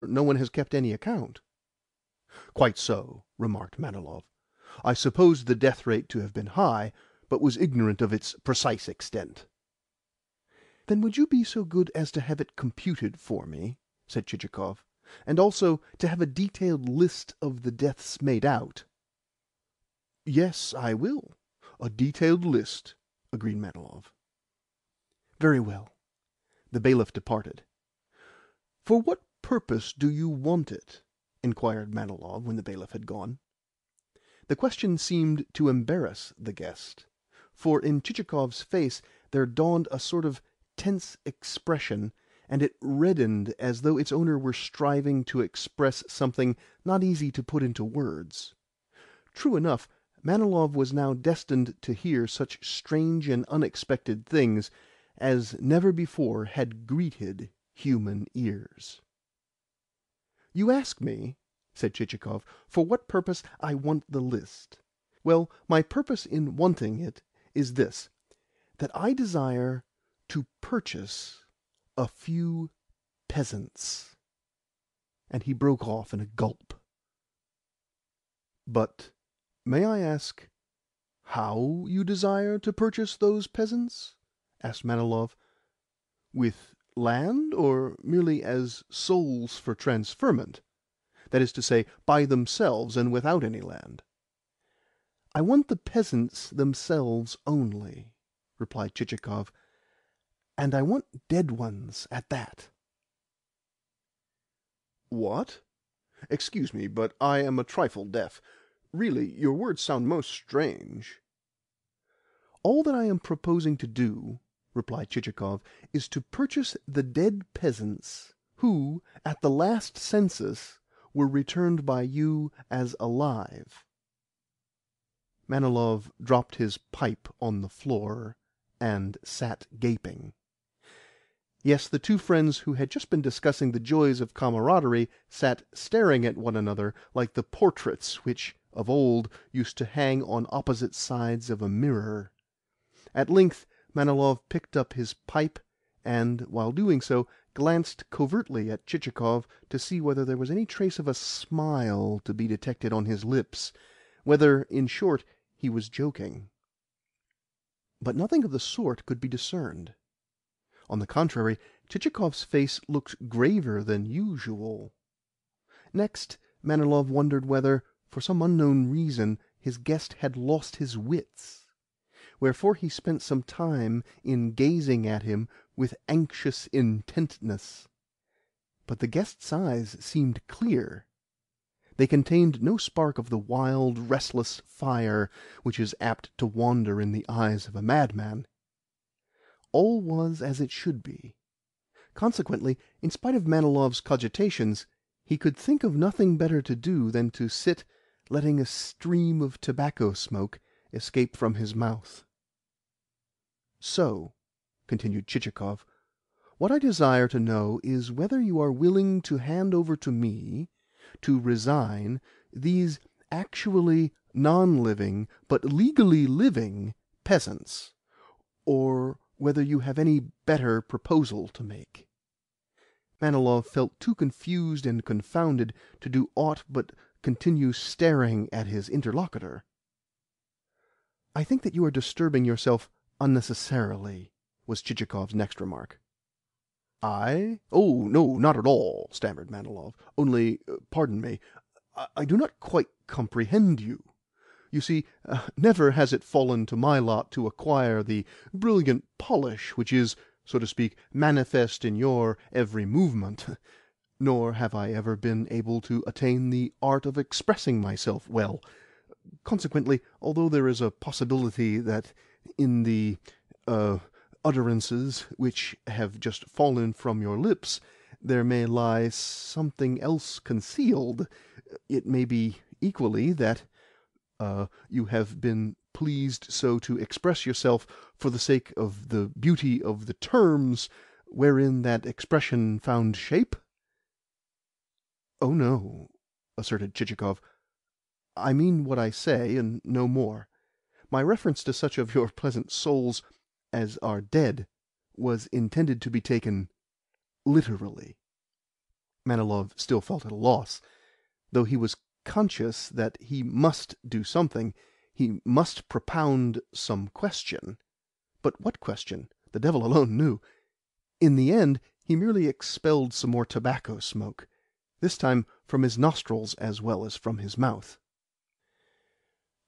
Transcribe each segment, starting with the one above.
no one has kept any account." "Quite so," remarked Manilov. "I supposed the death rate to have been high, but was ignorant of its precise extent." "Then would you be so good as to have it computed for me," said Chichikov, "and also to have a detailed list of the deaths made out?" "Yes, I will. A detailed list," agreed Manilov. "Very well." The bailiff departed. "For what purpose do you want it?" inquired Manilov when the bailiff had gone. The question seemed to embarrass the guest, for in Chichikov's face there dawned a sort of tense expression, and it reddened as though its owner were striving to express something not easy to put into words. True enough, Manilov was now destined to hear such strange and unexpected things as never before had greeted human ears. "You ask me," said Chichikov, "for what purpose I want the list. Well, my purpose in wanting it is this: that I desire to purchase a few peasants." And he broke off in a gulp. "But may I ask how you desire to purchase those peasants?" asked Manilov. "With land, or merely as souls for transferment? That is to say, by themselves and without any land?" "I want the peasants themselves only," replied Chichikov, "and I want dead ones at that." "What? Excuse me, but I am a trifle deaf. Really, your words sound most strange." "All that I am proposing to do," replied Chichikov, "is to purchase the dead peasants who, at the last census, were returned by you as alive." Manilov dropped his pipe on the floor and sat gaping. Yes, the two friends who had just been discussing the joys of camaraderie sat staring at one another like the portraits which, of old, used to hang on opposite sides of a mirror. At length Manilov picked up his pipe, and, while doing so, glanced covertly at Chichikov to see whether there was any trace of a smile to be detected on his lips, whether, in short, he was joking. But nothing of the sort could be discerned. On the contrary, Chichikov's face looked graver than usual. Next, Manilov wondered whether, for some unknown reason, his guest had lost his wits. Wherefore he spent some time in gazing at him with anxious intentness. But the guest's eyes seemed clear. They contained no spark of the wild, restless fire which is apt to wander in the eyes of a madman. All was as it should be. Consequently, in spite of Manilov's cogitations, he could think of nothing better to do than to sit letting a stream of tobacco smoke escape from his mouth. "So," continued Chichikov, "what I desire to know is whether you are willing to hand over to me, to resign, these actually non-living but legally living peasants, or whether you have any better proposal to make." Manilov felt too confused and confounded to do aught but continue staring at his interlocutor. "I think that you are disturbing yourself unnecessarily," was Chichikov's next remark. "I? Oh, no, not at all," stammered Manilov. "Only, pardon me, I do not quite comprehend you. You see, never has it fallen to my lot to acquire the brilliant polish which is, so to speak, manifest in your every movement, nor have I ever been able to attain the art of expressing myself well. Consequently, although there is a possibility that in the utterances which have just fallen from your lips there may lie something else concealed, it may be equally that you have been pleased so to express yourself for the sake of the beauty of the terms wherein that expression found shape?" "Oh, no," asserted Chichikov. "I mean what I say, and no more. My reference to such of your pleasant souls as are dead was intended to be taken literally." Manilov still felt at a loss, though he was conscious that he must do something. He must propound some question. But what question? The devil alone knew. In the end he merely expelled some more tobacco smoke, this time from his nostrils as well as from his mouth.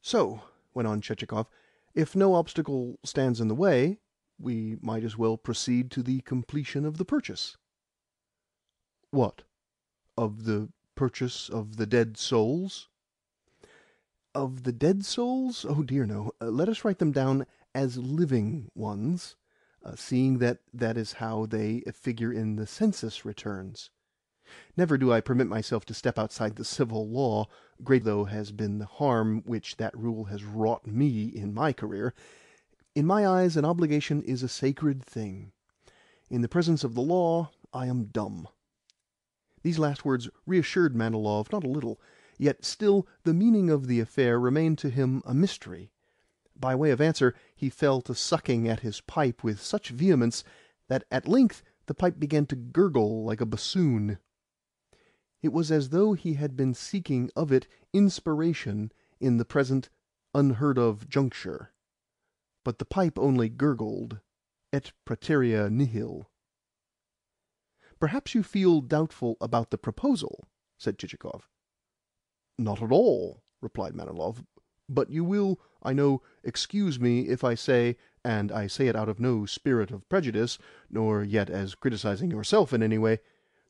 "So," went on Chichikov, "if no obstacle stands in the way, we might as well proceed to the completion of the purchase." "What? Of the purchase of the dead souls?" "Of the dead souls? Oh dear no. Let us write them down as living ones, seeing that that is how they figure in the census returns. Never do I permit myself to step outside the civil law, great though has been the harm which that rule has wrought me in my career. In my eyes an obligation is a sacred thing. In the presence of the law I am dumb." These last words reassured Manilov not a little, yet still the meaning of the affair remained to him a mystery. By way of answer he fell to sucking at his pipe with such vehemence that at length the pipe began to gurgle like a bassoon. It was as though he had been seeking of it inspiration in the present unheard-of juncture. But the pipe only gurgled, et praeterea nihil. "Perhaps you feel doubtful about the proposal?" said Chichikov. "Not at all," replied Manilov. "But you will, I know, excuse me if I say, and I say it out of no spirit of prejudice, nor yet as criticizing yourself in any way,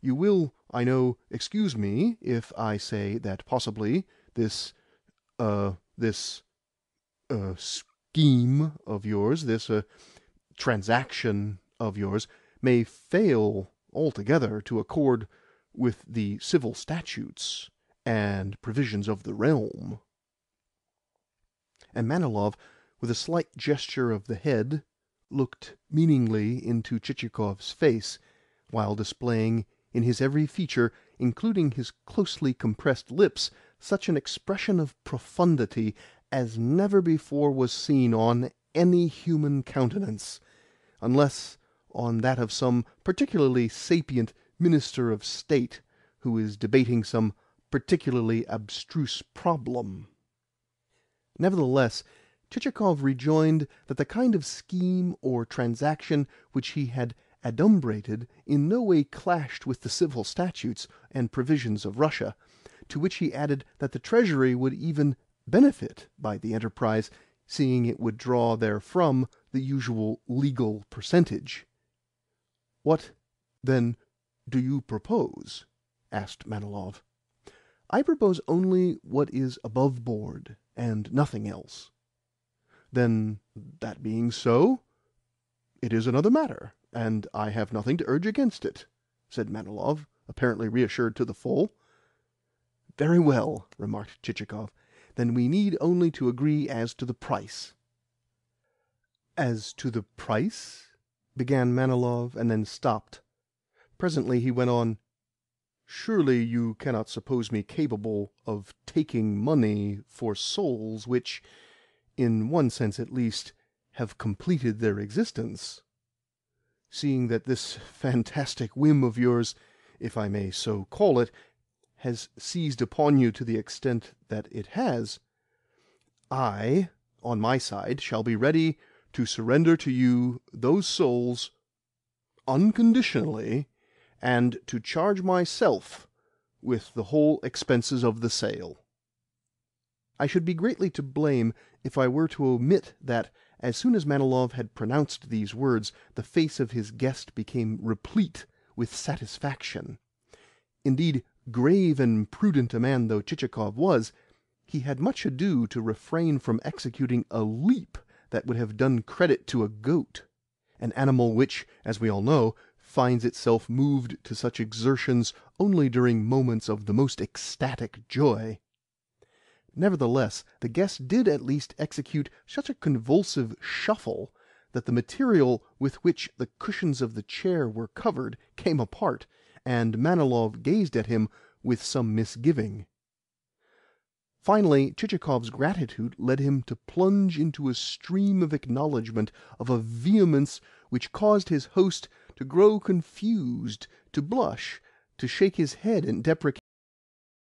you will, I know, excuse me if I say that possibly this scheme of yours, this transaction of yours, may fail altogether to accord with the civil statutes and provisions of the realm." And Manilov, with a slight gesture of the head, looked meaningly into Chichikov's face, while displaying in his every feature, including his closely compressed lips, such an expression of profundity as never before was seen on any human countenance, unless on that of some particularly sapient minister of state who is debating some particularly abstruse problem. Nevertheless, Chichikov rejoined that the kind of scheme or transaction which he had adumbrated in no way clashed with the civil statutes and provisions of Russia, to which he added that the Treasury would even benefit by the enterprise, seeing it would draw therefrom the usual legal percentage. "What, then, do you propose?" asked Manilov. "I propose only what is above board, and nothing else." "Then, that being so, it is another matter, and I have nothing to urge against it," said Manilov, apparently reassured to the full. "Very well," remarked Chichikov. "Then we need only to agree as to the price." "As to the price?" began Manilov, and then stopped. Presently he went on: "Surely you cannot suppose me capable of taking money for souls which, in one sense at least, have completed their existence. Seeing that this fantastic whim of yours, if I may so call it, has seized upon you to the extent that it has, I, on my side, shall be ready to surrender to you those souls unconditionally, and to charge myself with the whole expenses of the sale." I should be greatly to blame if I were to omit that, as soon as Manilov had pronounced these words, the face of his guest became replete with satisfaction. Indeed, grave and prudent a man though Chichikov was, he had much ado to refrain from executing a leap that would have done credit to a goat, an animal which, as we all know, finds itself moved to such exertions only during moments of the most ecstatic joy. Nevertheless, the guest did at least execute such a convulsive shuffle that the material with which the cushions of the chair were covered came apart, and Manilov gazed at him with some misgiving. Finally, Chichikov's gratitude led him to plunge into a stream of acknowledgment of a vehemence which caused his host to grow confused, to blush, to shake his head in deprecation.